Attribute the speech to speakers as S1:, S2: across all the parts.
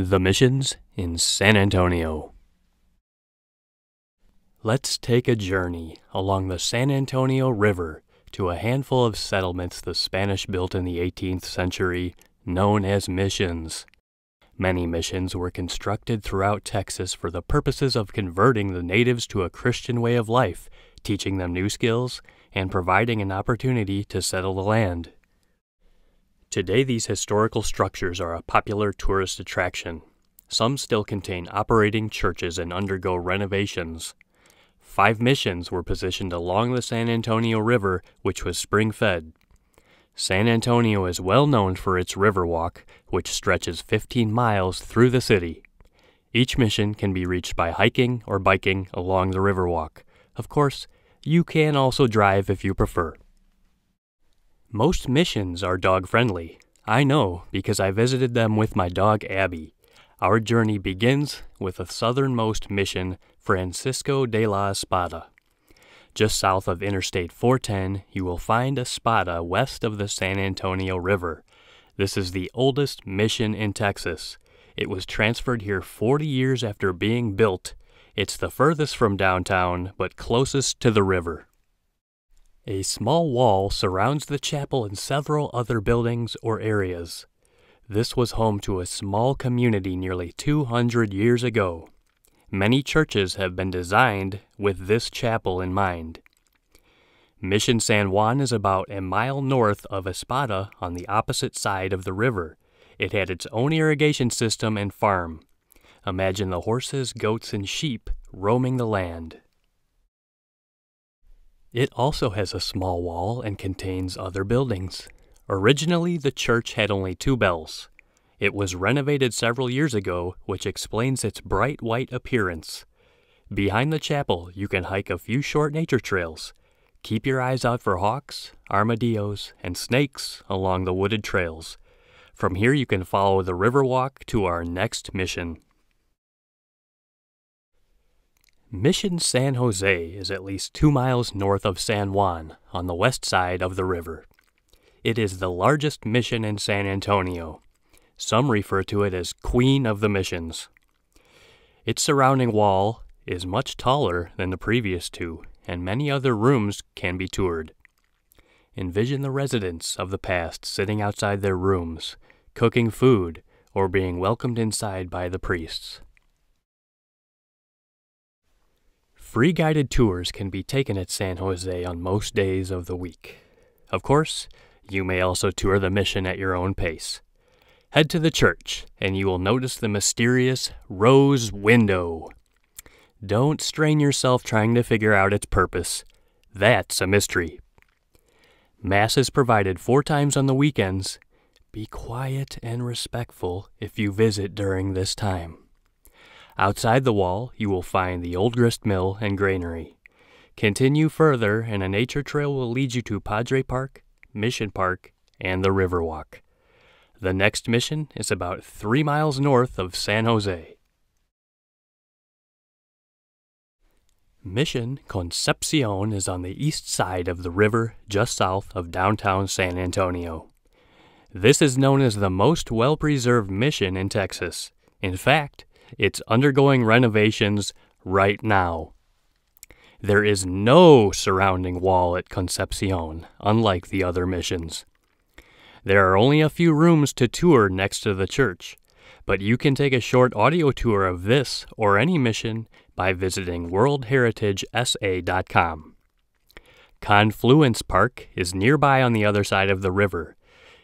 S1: The missions in San Antonio. Let's take a journey along the San Antonio River to a handful of settlements the Spanish built in the 18th century, known as missions. Many missions were constructed throughout Texas for the purposes of converting the natives to a Christian way of life, teaching them new skills, and providing an opportunity to settle the land. Today, these historical structures are a popular tourist attraction. Some still contain operating churches and undergo renovations. 5 missions were positioned along the San Antonio River, which was spring-fed. San Antonio is well known for its Riverwalk, which stretches 15 miles through the city. Each mission can be reached by hiking or biking along the Riverwalk. Of course, you can also drive if you prefer. Most missions are dog-friendly. I know because I visited them with my dog Abbey. Our journey begins with the southernmost mission, Francisco de la Espada. Just south of Interstate 410, you will find Espada west of the San Antonio River. This is the oldest mission in Texas. It was transferred here 40 years after being built. It's the furthest from downtown, but closest to the river. A small wall surrounds the chapel and several other buildings or areas. This was home to a small community nearly 200 years ago. Many churches have been designed with this chapel in mind. Mission San Juan is about a mile north of Espada on the opposite side of the river. It had its own irrigation system and farm. Imagine the horses, goats, and sheep roaming the land. It also has a small wall and contains other buildings. Originally, the church had only 2 bells. It was renovated several years ago, which explains its bright white appearance. Behind the chapel, you can hike a few short nature trails. Keep your eyes out for hawks, armadillos, and snakes along the wooded trails. From here, you can follow the Riverwalk to our next mission. Mission San Jose is at least 2 miles north of San Juan, on the west side of the river. It is the largest mission in San Antonio. Some refer to it as Queen of the Missions. Its surrounding wall is much taller than the previous 2, and many other rooms can be toured. Envision the residents of the past sitting outside their rooms, cooking food, or being welcomed inside by the priests. Free guided tours can be taken at San Jose on most days of the week. Of course, you may also tour the mission at your own pace. Head to the church, and you will notice the mysterious rose window. Don't strain yourself trying to figure out its purpose. That's a mystery. Mass is provided 4 times on the weekends. Be quiet and respectful if you visit during this time. Outside the wall, you will find the old grist mill and granary. Continue further, and a nature trail will lead you to Padre Park, Mission Park, and the Riverwalk. The next mission is about 3 miles north of San Jose. Mission Concepcion is on the east side of the river, just south of downtown San Antonio. This is known as the most well-preserved mission in Texas. In fact, it's undergoing renovations right now. There is no surrounding wall at Concepcion, unlike the other missions. There are only a few rooms to tour next to the church, but you can take a short audio tour of this or any mission by visiting worldheritagesa.com. Confluence Park is nearby on the other side of the river.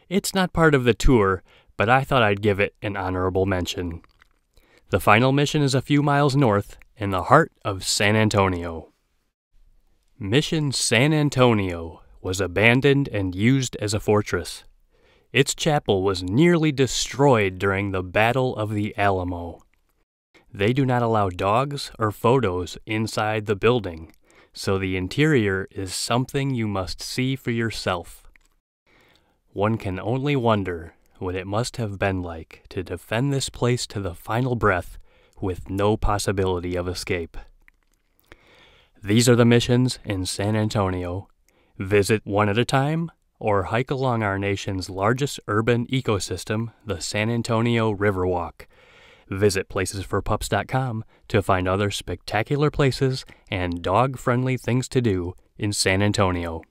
S1: It's not part of the tour, but I thought I'd give it an honorable mention. The final mission is a few miles north, in the heart of San Antonio. Mission San Antonio was abandoned and used as a fortress. Its chapel was nearly destroyed during the Battle of the Alamo. They do not allow dogs or photos inside the building, so the interior is something you must see for yourself. One can only wonder what it must have been like to defend this place to the final breath with no possibility of escape. These are the missions in San Antonio. Visit one at a time or hike along our nation's largest urban ecosystem, the San Antonio Riverwalk. Visit placesforpups.com to find other spectacular places and dog-friendly things to do in San Antonio.